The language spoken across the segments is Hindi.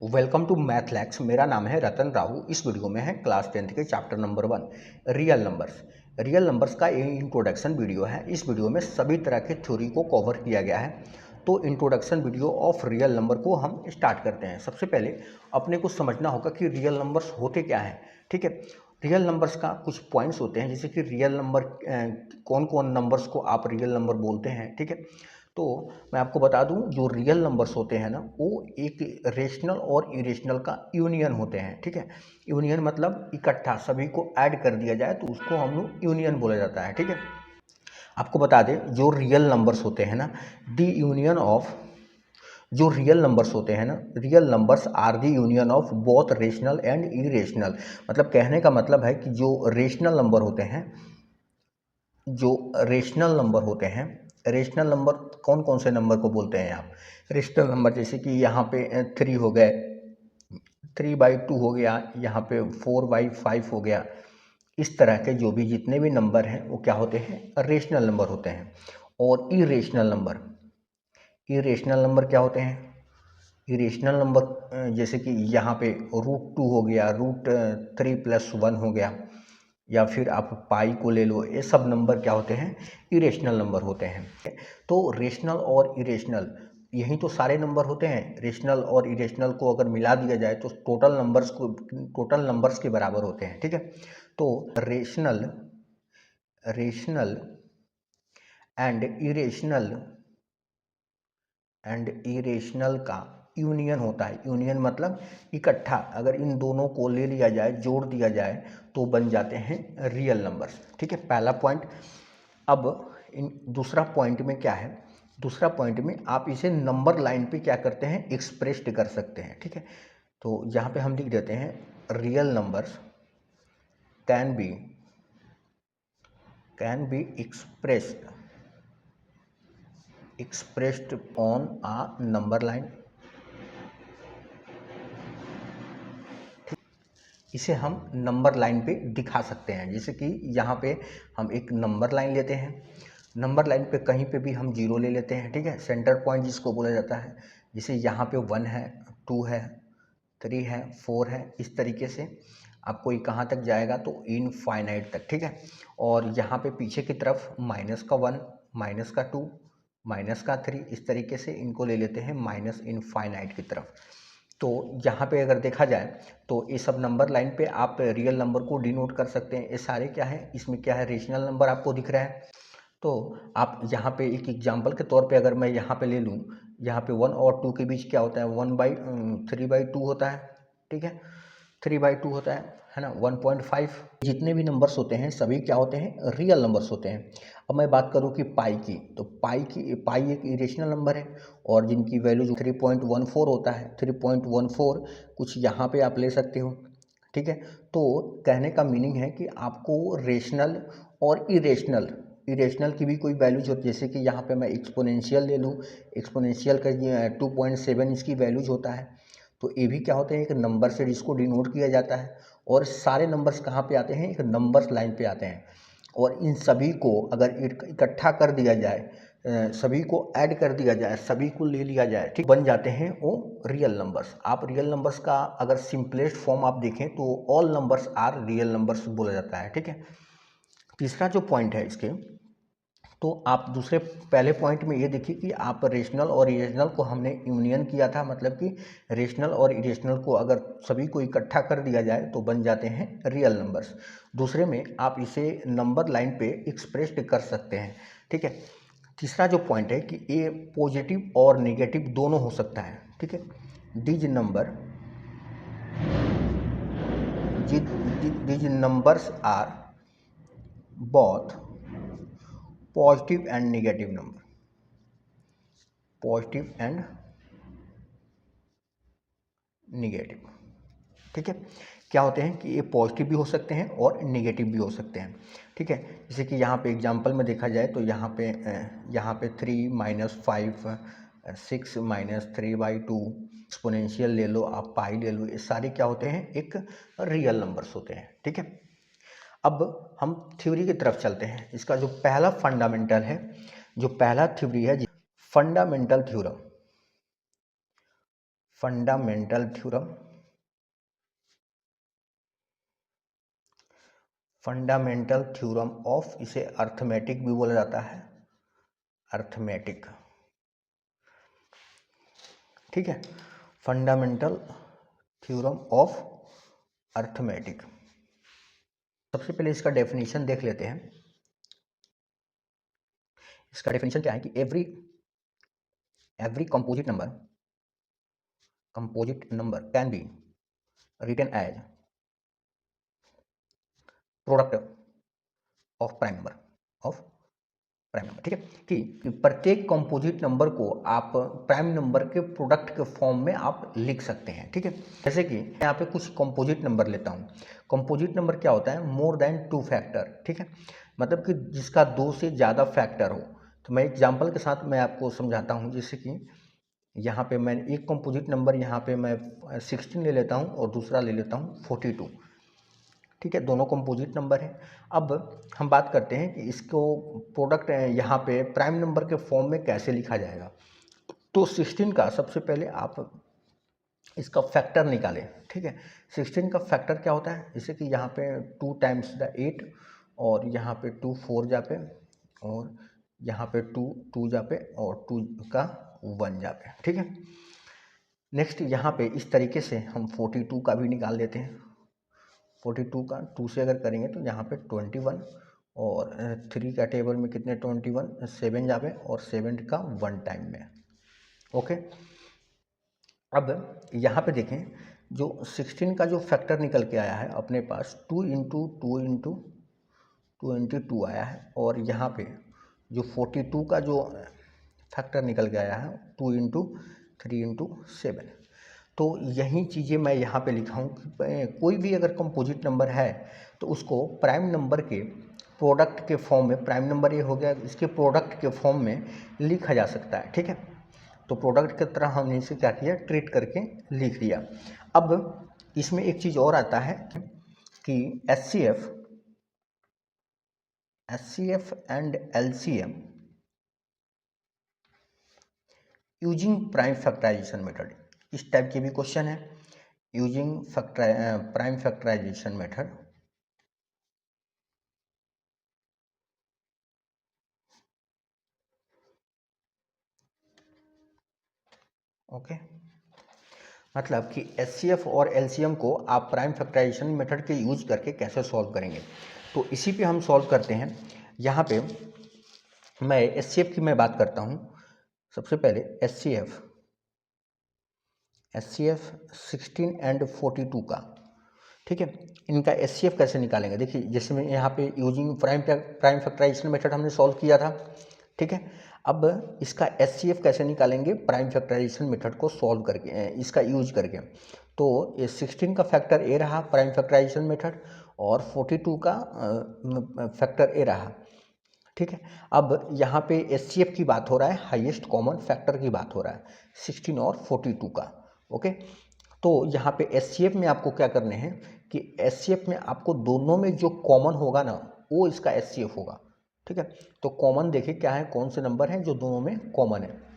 Welcome to math lakhs. मेरा नाम है रतन राहू। इस वीडियो में है क्लास 10th के chapter number 1 real numbers. Real numbers का ये इंट्रोडक्शन वीडियो है। इस वीडियो में सभी तरह के थ्योरी को कवर किया गया है। तो introduction video of real number को हम स्टार्ट करते हैं। सबसे पहले अपने को समझना होगा कि रियल नंबर्स होते क्या हैं। ठीक है, रियल नंबर्स का कुछ पॉइंट्स होते हैं, जैसे कि रियल नंबर कौन कौन नंबर्स को आप रियल नंबर बोलते हैं। ठीक है, तो मैं आपको बता दूं, जो रियल नंबर्स होते हैं ना, वो एक रेशनल और इरेशनल का यूनियन होते हैं। ठीक है, यूनियन मतलब इकट्ठा सभी को ऐड कर दिया जाए तो उसको हम लोग यूनियन बोला जाता है। ठीक है, आपको बता दें, जो रियल नंबर्स होते हैं ना, द यूनियन ऑफ जो रियल नंबर्स होते हैं ना, real numbers are the union of both rational and irrational. मतलब कहने का मतलब है कि जो रेशनल नंबर होते हैं, जो रेशनल नंबर होते हैं, रेशनल नंबर कौन कौन से नंबर को बोलते हैं आप? रेशनल नंबर जैसे कि यहाँ पे 3 हो गए, 3/2 हो गया, यहाँ पे 4/5 हो गया। इस तरह के जो भी जितने भी नंबर हैं वो क्या होते हैं? रेशनल नंबर होते हैं। और इरेशनल नंबर क्या होते हैं? इरेशनल नंबर जैसे कि यहाँ पे √2 हो गया, √3+1 हो गया, या फिर आप पाई को ले लो। ये सब नंबर क्या होते हैं? इरेशनल नंबर होते हैं। तो रेशनल और इरेशनल, यही तो सारे नंबर होते हैं। रेशनल और इरेशनल को अगर मिला दिया जाए तो टोटल नंबर्स के बराबर होते हैं। ठीक है, तो रेशनल रेशनल एंड इरेशनल का यूनियन होता है। यूनियन मतलब इकट्ठा, अगर इन दोनों को ले लिया जाए, जोड़ दिया जाए, तो बन जाते हैं रियल नंबर्स। ठीक है, पहला पॉइंट। अब इन दूसरा पॉइंट में क्या है? दूसरा पॉइंट में आप इसे नंबर लाइन पे क्या करते हैं? एक्सप्रेस्ड कर सकते हैं। ठीक है, तो यहाँ पे हम लिख देते हैं, real numbers can be expressed on a number line। इसे हम नंबर लाइन पे दिखा सकते हैं। जैसे कि यहाँ पे हम एक नंबर लाइन लेते हैं, नंबर लाइन पे कहीं पे भी हम जीरो ले लेते हैं। ठीक है, सेंटर पॉइंट जिसको बोला जाता है। जैसे यहाँ पे 1 है, 2 है, 3 है, 4 है। इस तरीके से आपको ये कहाँ तक जाएगा? तो इनफाइनाइट तक। ठीक है, और यहाँ पे पीछे की तरफ -1, -2, -3, इस तरीके से इनको ले लेते हैं माइनस इनफाइनाइट की तरफ। तो यहाँ पे अगर देखा जाए तो ये सब नंबर लाइन पे आप रियल नंबर को डिनोट कर सकते हैं। ये सारे क्या है? इसमें क्या है? रेशनल नंबर आपको दिख रहा है। तो आप यहाँ पे एक एग्जांपल के तौर पे अगर मैं यहाँ पे ले लूँ, यहाँ पे 1 और 2 के बीच क्या होता है? 3/2 होता है। ठीक है, 3/2 होता है ना, 1.5। जितने भी नंबर्स होते हैं सभी क्या होते हैं? रियल नंबर्स होते हैं। अब मैं बात करूँ कि पाई की, तो पाई एक इरेशनल नंबर है, और जिनकी वैल्यू 3.14 होता है। 3.14 कुछ यहाँ पे आप ले सकते हो। ठीक है, तो कहने का मीनिंग है कि आपको रेशनल और इरेशनल की भी कोई वैल्यूज होती है। जैसे कि यहाँ पे मैं एक्सपोनेंशियल ले लूँ, एक्सपोनेंशियल का 2.7 इसकी वैल्यूज होता है। तो ये भी क्या होते हैं? एक नंबर से जिसको डिनोट किया जाता है। और सारे नंबर्स कहाँ पे आते हैं? एक नंबर्स लाइन पे आते हैं। और इन सभी को अगर इकट्ठा कर दिया जाए, सभी को ऐड कर दिया जाए, सभी को ले लिया जाए, ठीक, बन जाते हैं वो रियल नंबर्स। आप रियल नंबर्स का अगर सिंपलेस्ट फॉर्म आप देखें तो all numbers are real numbers बोला जाता है। ठीक है, तीसरा जो पॉइंट है इसके, तो आप पहले पॉइंट में ये देखिए कि आप रेशनल और इरेशनल को हमने यूनियन किया था। मतलब कि रेशनल और इरेशनल को अगर सभी को इकट्ठा कर दिया जाए तो बन जाते हैं रियल नंबर्स। दूसरे में आप इसे नंबर लाइन पे एक्सप्रेस्ड कर सकते हैं। ठीक है, तीसरा जो पॉइंट है कि ये पॉजिटिव और नेगेटिव दोनों हो सकता है। ठीक है, these number these numbers are both positive and negative number, positive and negative. ठीक है, क्या होते हैं कि ये पॉजिटिव भी हो सकते हैं और निगेटिव भी हो सकते हैं। ठीक है, जैसे कि यहाँ पे एग्जांपल में देखा जाए तो यहाँ पे 3 - 5, 6 - 3/2, एक्सपोनेंशियल ले लो, आप पाई ले लो, ये सारे क्या होते हैं? एक रियल नंबर्स होते हैं। ठीक है, अब हम थ्योरी की तरफ चलते हैं। इसका जो पहला फंडामेंटल है, जो पहला थ्योरी है, fundamental theorem fundamental theorem, fundamental theorem of, इसे अर्थमेटिक भी बोला जाता है, अर्थमेटिक, ठीक है, फंडामेंटल थ्योरम ऑफ अर्थमेटिक। सबसे पहले इसका डेफिनेशन देख लेते हैं। इसका डेफिनेशन क्या है कि every composite number can be written as product of prime number, ठीक है, कि प्रत्येक कंपोजिट नंबर को आप प्राइम नंबर के प्रोडक्ट के फॉर्म में आप लिख सकते हैं, ठीक है। जैसे कि यहाँ पे कुछ कंपोजिट नंबर लेता हूँ। कंपोजिट नंबर क्या होता है? मोर देन 2 फैक्टर, ठीक है, मतलब कि जिसका 2 से ज़्यादा फैक्टर हो। तो मैं एग्जाम्पल के साथ मैं आपको समझाता हूँ। जैसे कि यहाँ पे मैं एक कंपोजिट नंबर यहाँ पे मैं 16 ले लेता हूँ और दूसरा ले लेता हूँ 42, ठीक है, दोनों कंपोजिट नंबर है। अब हम बात करते हैं कि इसको प्रोडक्ट यहाँ पे प्राइम नंबर के फॉर्म में कैसे लिखा जाएगा। तो 16 का सबसे पहले आप इसका फैक्टर निकालें, ठीक है। 16 का फैक्टर क्या होता है? जैसे कि यहाँ पे 2 टाइम्स द 8 और यहाँ पे 2 4 जा पे और यहाँ पे 2 2 जा पे और 2 का 1 जा पे, ठीक है। नेक्स्ट यहाँ पे इस तरीके से हम 42 का भी निकाल लेते हैं। 42 का 2 से अगर करेंगे तो यहाँ पे 21 और 3 का टेबल में कितने 21 7 जावे और 7 का 1 टाइम में, ओके। अब यहाँ पे देखें जो 16 का जो फैक्टर निकल के आया है अपने पास 2 इंटू 2 इंटू 2 इंटू 2 आया है और यहाँ पे जो 42 का जो फैक्टर निकल के आया है 2 इंटू 3 इंटू 7। तो यही चीज़ें मैं यहाँ पे लिखा हूँ कि कोई भी अगर कंपोजिट नंबर है तो उसको प्राइम नंबर के प्रोडक्ट के फॉर्म में, प्राइम नंबर ये हो गया, इसके प्रोडक्ट के फॉर्म में लिखा जा सकता है, ठीक है। तो प्रोडक्ट की तरह हमने इसे क्या किया, ट्रीट करके लिख लिया। अब इसमें एक चीज़ और आता है कि HCF and LCM using prime factorization method, इस टाइप के भी क्वेश्चन है। Using prime factorization method, okay, मतलब कि एचसीएफ और एलसीएम को आप प्राइम फैक्टराइजेशन मेथड के यूज करके कैसे सॉल्व करेंगे। तो इसी पे हम सॉल्व करते हैं। यहाँ पे मैं एचसीएफ की मैं बात करता हूँ। सबसे पहले एचसीएफ 16 एंड 42 का, ठीक है, इनका एचसीएफ कैसे निकालेंगे। देखिए जैसे मैं यहाँ पे यूजिंग प्राइम फैक्टराइजेशन मेथड हमने सॉल्व किया था, ठीक है। अब इसका एचसीएफ कैसे निकालेंगे प्राइम फैक्टराइजेशन मेथड को सॉल्व करके, इसका यूज करके। तो ये 16 का फैक्टर ए रहा प्राइम फैक्टराइजेशन मेथड और 42 का फैक्टर ए रहा, ठीक है। अब यहाँ पे एचसीएफ की बात हो रहा है, हाईएस्ट कॉमन फैक्टर की बात हो रहा है 16 और 42 का, ओके। तो यहाँ पे एचसीएफ में आपको क्या करने हैं कि एचसीएफ में आपको दोनों में जो कॉमन होगा ना वो इसका एचसीएफ होगा, ठीक है। तो कॉमन देखिए क्या है, कौन से नंबर हैं जो दोनों में कॉमन है।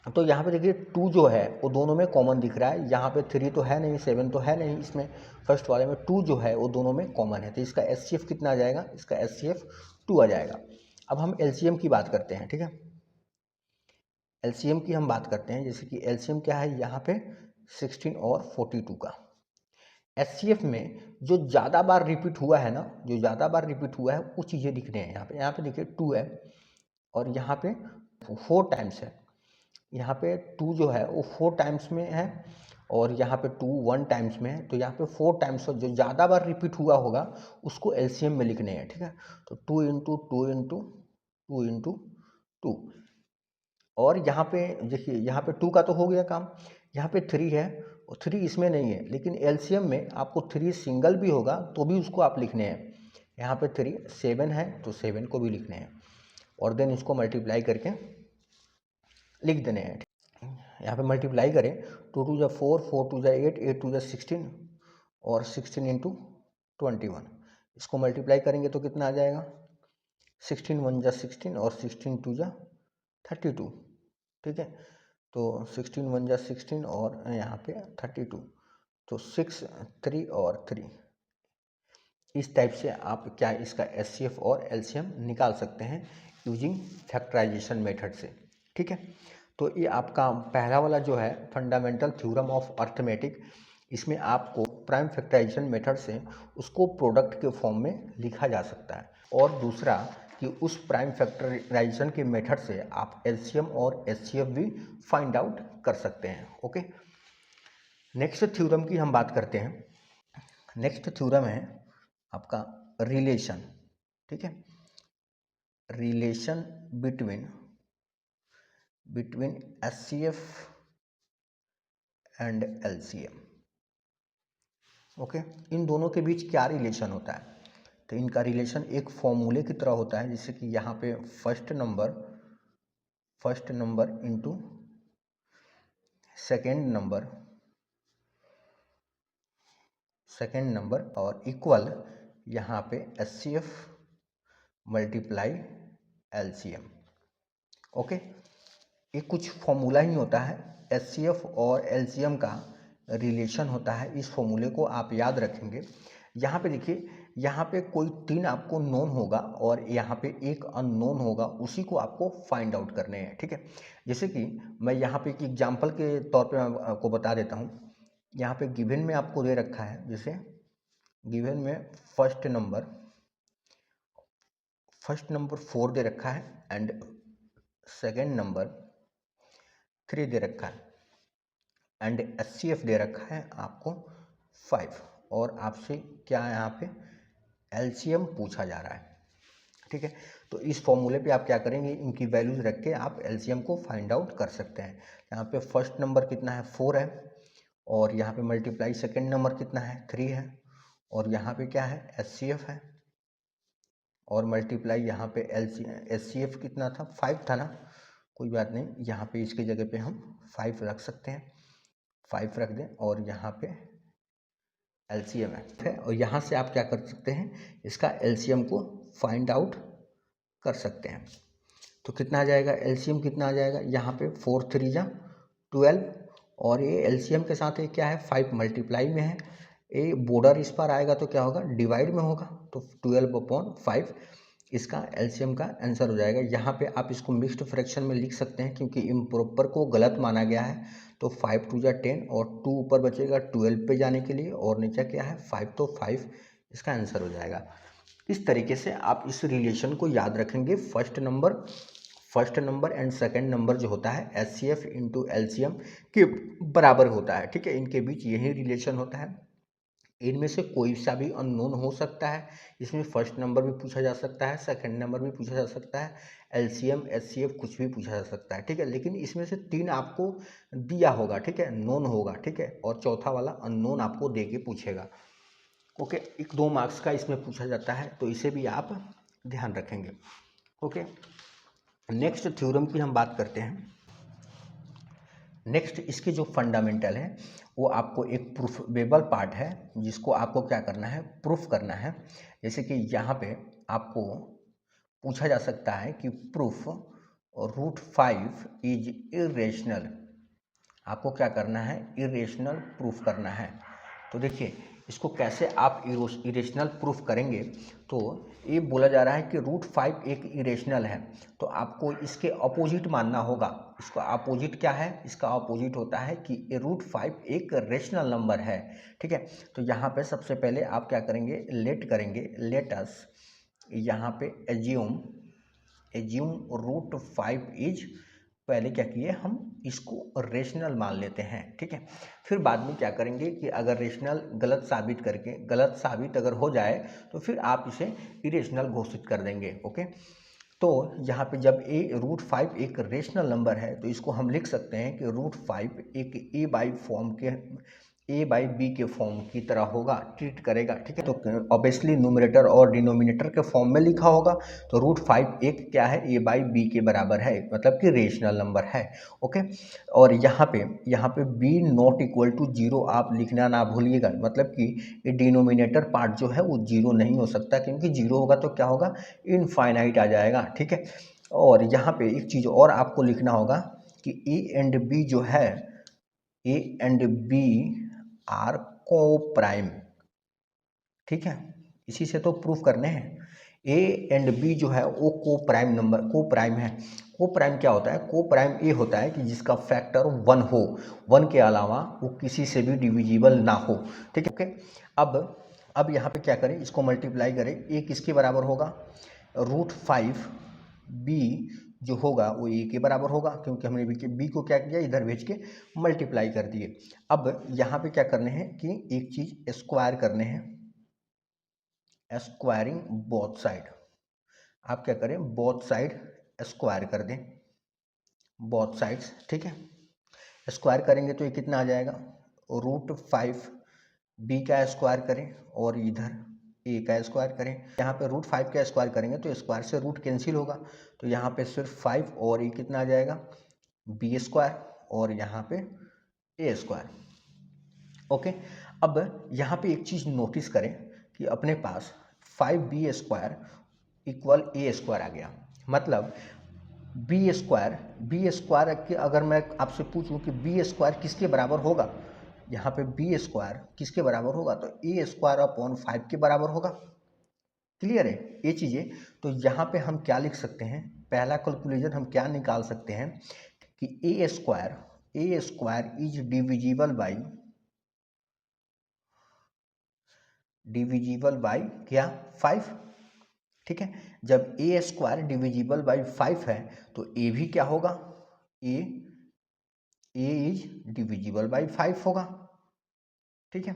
तो यहाँ पे देखिए 2 जो है वो दोनों में कॉमन दिख रहा है। यहाँ पे 3 तो है नहीं, 7 तो है नहीं, इसमें फर्स्ट वाले में 2 जो है वो दोनों में कॉमन है। तो इसका एचसीएफ कितना आ जाएगा, इसका एचसीएफ 2 आ जाएगा। अब हम एलसीएम की बात करते हैं, ठीक है। एलसीएम की हम बात करते हैं, जैसे कि एलसीएम क्या है यहाँ पे 16 और 42 का। एचसीएफ में जो ज़्यादा बार रिपीट हुआ है ना, जो ज़्यादा बार रिपीट हुआ है वो चीज़ें दिख रहे हैं यहाँ पे देखिए 2 है और यहाँ पे 4 टाइम्स है। यहाँ पे 2 जो है वो 4 टाइम्स में है और यहाँ पे 2 1 टाइम्स में है। तो यहाँ पे 4 टाइम्स जो ज़्यादा बार रिपीट हुआ होगा उसको एलसीएम में लिखने हैं, ठीक है। तो 2 इंटू 2 इंटू 2 इंटू 2 और यहाँ पे देखिए यहाँ पे 2 का तो हो गया काम। यहाँ पे 3 है और 3 इसमें नहीं है, लेकिन एलसीएम में आपको 3 सिंगल भी होगा तो भी उसको आप लिखने हैं। यहाँ पे 3 7 है तो 7 को भी लिखने हैं और देन इसको मल्टीप्लाई करके लिख देने हैं। यहाँ पे मल्टीप्लाई करें 2 2 जा 4 4 2 जा 8 8 2 जा 16 और 16 इंटू 21, इसको मल्टीप्लाई करेंगे तो कितना आ जाएगा 16 1 जा 16 और 16 2 जा 32, ठीक है। तो 16 1 जा 16 और यहाँ पे 32, तो 6 3 और 3। इस टाइप से आप क्या इसका एचसीएफ और एलसीएम निकाल सकते हैं यूजिंग फैक्टराइजेशन मेथड से, ठीक है। तो ये आपका पहला वाला जो है फंडामेंटल थ्योरम ऑफ अर्थमेटिक, इसमें आपको प्राइम फैक्टराइजेशन मेथड से उसको प्रोडक्ट के फॉर्म में लिखा जा सकता है, और दूसरा कि उस प्राइम फैक्टराइजेशन के मेथड से आप एलसीएम और एचसीएफ भी फाइंड आउट कर सकते हैं, ओके। नेक्स्ट थ्योरम की हम बात करते हैं। नेक्स्ट थ्योरम है आपका रिलेशन, ठीक है, relation between HCF and LCM, okay. इन दोनों के बीच क्या रिलेशन होता है, तो इनका रिलेशन एक फॉर्मूले की तरह होता है, जैसे कि यहाँ पे first number into second number और इक्वल यहाँ पे एचसीएफ मल्टीप्लाई एलसीएम, ओके। ये कुछ फॉर्मूला ही होता है, एचसीएफ और एलसीएम का रिलेशन होता है। इस फॉर्मूले को आप याद रखेंगे। यहाँ पे देखिए, यहाँ पे कोई 3 आपको नोन होगा और यहाँ पे एक अननोन होगा, उसी को आपको फाइंड आउट करने हैं, ठीक है। जैसे कि मैं यहाँ पे एक एग्जाम्पल के तौर पे मैं आपको बता देता हूँ। यहाँ पे गिवन में आपको दे रखा है, जैसे गिवन में फर्स्ट नंबर 4 दे रखा है एंड सेकेंड नंबर 3 दे रखा है एंड एचसीएफ दे रखा है आपको 5, और आपसे क्या यहाँ पे एलसीएम पूछा जा रहा है, ठीक है। तो इस फॉर्मूले पे आप क्या करेंगे, इनकी वैल्यूज रख के आप एलसीएम को फाइंड आउट कर सकते हैं। यहाँ पे फर्स्ट नंबर कितना है 4 है, और यहाँ पे मल्टीप्लाई सेकेंड नंबर कितना है 3 है, और यहाँ पे क्या है एचसीएफ है, और मल्टीप्लाई यहाँ पे एचसीएफ कितना था 5 था ना, कोई बात नहीं, यहाँ पे इसके जगह पे हम 5 रख सकते हैं, 5 रख दें, और यहाँ पे एलसीएम है, और यहाँ से आप क्या कर सकते हैं, इसका एलसीएम को फाइंड आउट कर सकते हैं। तो कितना आ जाएगा, एलसीएम कितना आ जाएगा, यहाँ पे 4 3 जा 12, और ये एलसीएम के साथ ये क्या है 5 मल्टीप्लाई में है, ये बॉर्डर इस पर आएगा तो क्या होगा डिवाइड में होगा, तो 12/5 इसका एलसीएम का आंसर हो जाएगा। यहाँ पे आप इसको मिक्स्ड फ्रैक्शन में लिख सकते हैं, क्योंकि इम्प्रॉपर को गलत माना गया है, तो 5 2 जा 10 और 2 ऊपर बचेगा 12 पे जाने के लिए, और नीचे क्या है 5, तो 5 इसका आंसर हो जाएगा। इस तरीके से आप इस रिलेशन को याद रखेंगे। First number and second number जो होता है एचसीएफ इंटू एलसीएम के बराबर होता है, ठीक है। इनके बीच यही रिलेशन होता है। इनमें से कोई सा भी अननोन हो सकता है, इसमें फर्स्ट नंबर भी पूछा जा सकता है, सेकंड नंबर भी पूछा जा सकता है, एलसीएम एचसीएफ कुछ भी पूछा जा सकता है, ठीक है। लेकिन इसमें से 3 आपको दिया होगा, ठीक है, नोन होगा, ठीक है, और चौथा वाला अननोन आपको दे के पूछेगा, ओके। 1-2 मार्क्स का इसमें पूछा जाता है, तो इसे भी आप ध्यान रखेंगे, ओके। नेक्स्ट थ्योरम की हम बात करते हैं। नेक्स्ट इसके जो फंडामेंटल है वो आपको एक प्रूफेबल पार्ट है, जिसको आपको क्या करना है, प्रूफ करना है। जैसे कि यहाँ पे आपको पूछा जा सकता है कि प्रूफ √5 इज इरेशनल, आपको क्या करना है, इरेशनल प्रूफ करना है। तो देखिए इसको कैसे आप इरेशनल प्रूफ करेंगे, तो ये बोला जा रहा है कि √5 एक इरेशनल है, तो आपको इसके अपोजिट मानना होगा। इसका अपोजिट क्या है, इसका अपोजिट होता है कि √5 एक रेशनल नंबर है, ठीक है। तो यहाँ पे सबसे पहले आप क्या करेंगे, लेट अस यहाँ पे एज्यूम √5 इज, पहले क्या किए हम इसको रेशनल मान लेते हैं, ठीक है। फिर बाद में क्या करेंगे कि अगर रेशनल गलत साबित अगर हो जाए तो फिर आप इसे इरेशनल घोषित कर देंगे, ओके। तो यहाँ पे जब √5 एक रेशनल नंबर है तो इसको हम लिख सकते हैं कि √5 एक a बाई बी के फॉर्म की तरह होगा, ट्रीट करेगा, ठीक है। तो ऑब्वियसली न्यूमरेटर और डिनोमिनेटर के फॉर्म में लिखा होगा, तो √5 एक क्या है, a बाई बी के बराबर है, मतलब कि रेशनल नंबर है, ओके। और यहाँ पे b नॉट इक्वल टू 0 आप लिखना ना भूलिएगा, मतलब कि ये डिनोमिनेटर पार्ट जो है वो 0 नहीं हो सकता, क्योंकि 0 होगा तो क्या होगा, इनफाइनाइट आ जाएगा, ठीक है। और यहाँ पे एक चीज़ और आपको लिखना होगा कि ए एंड बी जो है, ए एंड बी आर को प्राइम, ठीक है, इसी से तो प्रूफ करने हैं। ए एंड बी जो है वो को प्राइम नंबर, को प्राइम है। को प्राइम क्या होता है? को प्राइम ये होता है कि जिसका फैक्टर 1 हो, 1 के अलावा वो किसी से भी डिविजिबल ना हो, ठीक है। ओके, अब यहाँ पे क्या करें, इसको मल्टीप्लाई करें। ए किसके बराबर होगा? √5 बी जो होगा वो ए के बराबर होगा, क्योंकि हमने बी को क्या किया, इधर भेज के मल्टीप्लाई कर दिए। अब यहाँ पे क्या करने हैं कि एक चीज स्क्वायर करने हैं, स्क्वायरिंग बोथ साइड। आप क्या करें, बोथ साइड स्क्वायर कर दें, बोथ साइड्स, ठीक है। स्क्वायर करेंगे तो ये कितना आ जाएगा, √5 बी का स्क्वायर करें और इधर ए का स्क्वायर करें। यहाँ पे √5 का स्क्वायर करेंगे तो स्क्वायर से रूट कैंसिल होगा, तो यहाँ पे सिर्फ 5 और ये कितना आ जाएगा, बी स्क्वायर, और यहाँ पे ए स्क्वायर। ओके, अब यहाँ पे एक चीज़ नोटिस करें कि अपने पास 5b स्क्वायर इक्वल ए स्क्वायर आ गया। मतलब बी स्क्वायर के अगर मैं आपसे पूछूं कि बी स्क्वायर किसके बराबर होगा, यहाँ पे बी स्क्वायर किसके बराबर होगा, तो ए स्क्वायर अपॉन 5 के बराबर होगा। क्लियर है ये चीज़ें? तो यहाँ पे हम क्या लिख सकते हैं, पहला कैलकुलेशन हम क्या निकाल सकते हैं कि ए स्क्वायर इज डिविजिबल बाई क्या, 5, ठीक है। जब ए स्क्वायर डिविजिबल बाई 5 है तो ए भी क्या होगा, ए इज डिविजिबल बाई 5 होगा, ठीक है।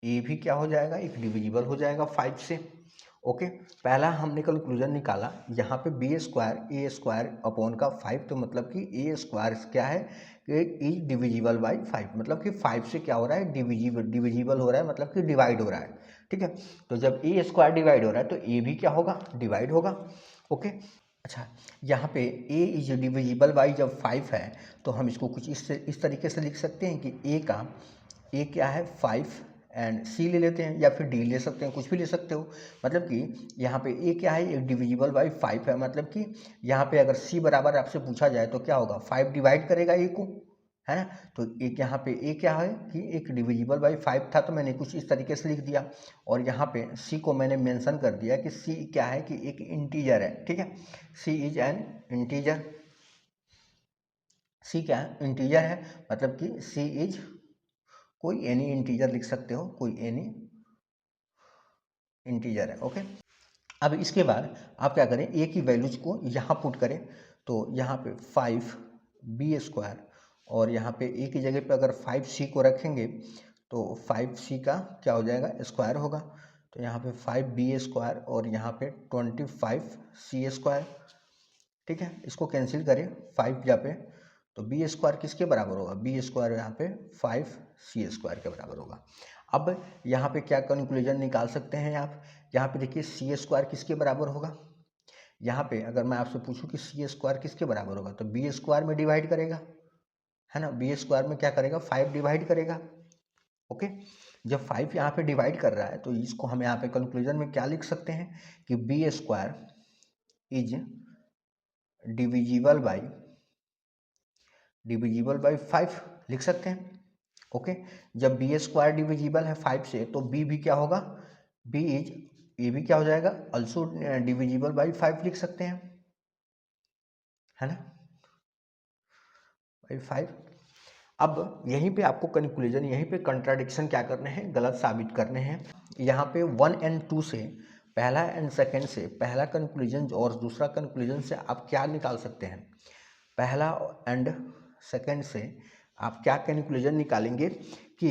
ए भी क्या हो जाएगा, एक डिविजिबल हो जाएगा 5 से। ओके, पहला हमने कंक्लूजन निकाला, यहाँ पे बी स्क्वायर ए स्क्वायर अपॉन का 5, तो मतलब कि ए स्क्वायर क्या है कि इज डिविजिबल बाई 5, मतलब कि 5 से क्या हो रहा है, डिविजिबल हो रहा है, मतलब कि डिवाइड हो रहा है, ठीक है। तो जब ए स्क्वायर डिवाइड हो रहा है तो ए भी क्या होगा, डिवाइड होगा। ओके, अच्छा, यहाँ पे ए इज डिविजिबल बाई जब 5 है तो हम इसको कुछ इस तरीके से लिख सकते हैं कि ए क्या है 5 एंड सी ले लेते हैं, या फिर डी ले सकते हैं, कुछ भी ले सकते हो। मतलब कि यहाँ पे ए क्या है, एक डिविजिबल बाई 5 है, मतलब कि यहाँ पे अगर सी बराबर आपसे पूछा जाए तो क्या होगा, 5 डिवाइड करेगा ए को, है ना। तो एक यहाँ पे ए क्या है कि एक डिविजिबल बाई 5 था, तो मैंने कुछ इस तरीके से लिख दिया। और यहाँ पे सी को मैंने मेंशन कर दिया कि सी क्या है कि एक इंटीजर है, ठीक है। सी इज एन इंटीजर, सी क्या है, इंटीजर है, मतलब कि सी इज कोई एनी इंटीजर लिख सकते हो, कोई एनी इंटीजर है। ओके, अब इसके बाद आप क्या करें, ए की वैल्यूज को यहाँ पुट करें, तो यहाँ पे 5b स्क्वायर, और यहाँ पे ए की जगह पे अगर 5c को रखेंगे तो 5c का क्या हो जाएगा, स्क्वायर होगा। तो यहाँ पे 5b स्क्वायर और यहाँ पे 25c स्क्वायर, ठीक है। इसको कैंसिल करें 5 यहाँ पे, तो बी स्क्वायर किसके बराबर होगा, बी स्क्वायर यहाँ पे 5c स्क्वायर के बराबर होगा। अब यहाँ पे क्या कंक्लूजन निकाल सकते हैं आप, यहाँ पे देखिए सी स्क्वायर किसके बराबर होगा, यहाँ पे अगर मैं आपसे पूछूं कि सी स्क्वायर किसके बराबर होगा, तो बी स्क्वायर में डिवाइड करेगा, है ना। बी स्क्वायर में क्या करेगा, 5 डिवाइड करेगा। ओके, जब 5 यहाँ पे डिवाइड कर रहा है तो इसको हम यहाँ पे कंक्लूजन में क्या लिख सकते हैं कि B square is divisible by 5 लिख सकते हैं। ओके, जब बी स्क्वायर डिविजिबल है 5 से तो बी भी क्या होगा, बी इज, ये भी क्या हो जाएगा, ऑल्सो डिविजिबल बाई 5 लिख सकते हैं, है ना, बाई 5। अब यहीं पे आपको कंक्लूजन, यहीं पे कंट्राडिक्शन क्या करने हैं, गलत साबित करने हैं। यहाँ पे 1 एंड 2 से, पहला एंड सेकेंड से, पहला कंक्लूजन और दूसरा कंक्लूजन से आप क्या निकाल सकते हैं, पहला एंड सेकेंड से आप क्या कंक्लूजन निकालेंगे कि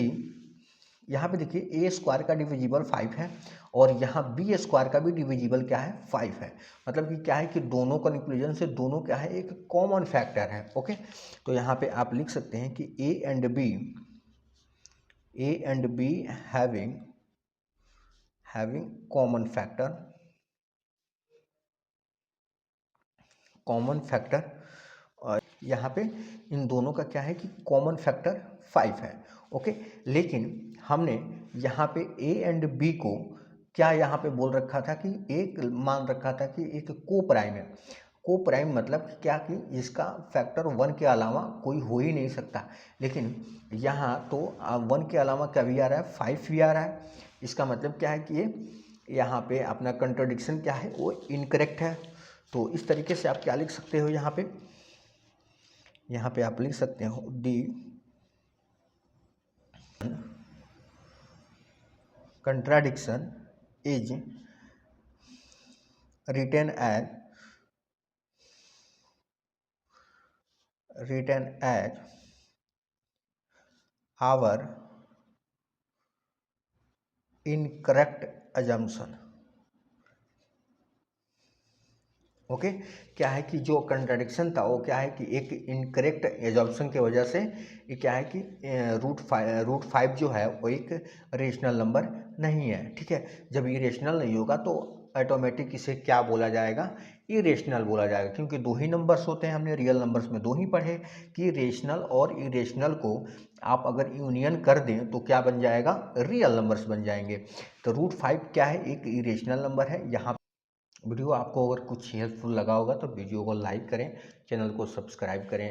यहाँ पे देखिए ए स्क्वायर का डिविजिबल 5 है और यहाँ बी स्क्वायर का भी डिविजिबल क्या है, 5 है। मतलब कि क्या है कि दोनों कंक्लूजन से दोनों क्या है, एक कॉमन फैक्टर है। ओके, तो यहाँ पे आप लिख सकते हैं कि A and be having common factor, और यहाँ पे इन दोनों का क्या है कि कॉमन फैक्टर 5 है। ओके, लेकिन हमने यहाँ पे ए एंड बी को क्या यहाँ पे बोल रखा था कि एक मान रखा था कि एक को प्राइम है। को प्राइम मतलब क्या कि जिसका फैक्टर 1 के अलावा कोई हो ही नहीं सकता, लेकिन यहाँ तो 1 के अलावा क्या भी आ रहा है, 5 भी आ रहा है। इसका मतलब क्या है कि ये यहाँ पे अपना कंट्राडिक्शन क्या है, वो इनकरेक्ट है। तो इस तरीके से आप क्या लिख सकते हो, यहाँ पे आप लिख सकते हो D contradiction is written as our incorrect assumption। Okay, क्या है कि जो कंट्राडिक्शन था वो क्या है कि एक इनकरेक्ट एजम्पशन की वजह से ये क्या है कि रूट फाइव जो है वो एक रेशनल नंबर नहीं है। ठीक है, जब ये रेशनल नहीं होगा तो ऑटोमेटिक इसे क्या बोला जाएगा, इरेशनल बोला जाएगा, क्योंकि दो ही नंबर्स होते हैं। हमने रियल नंबर्स में दो ही पढ़े कि रेशनल और इरेशनल को आप अगर यूनियन कर दें तो क्या बन जाएगा, रियल नंबर्स बन जाएंगे। तो रूट फाइव क्या है, एक इरेशनल नंबर है। यहाँ वीडियो आपको अगर कुछ हेल्पफुल लगा होगा तो वीडियो को लाइक करें, चैनल को सब्सक्राइब करें।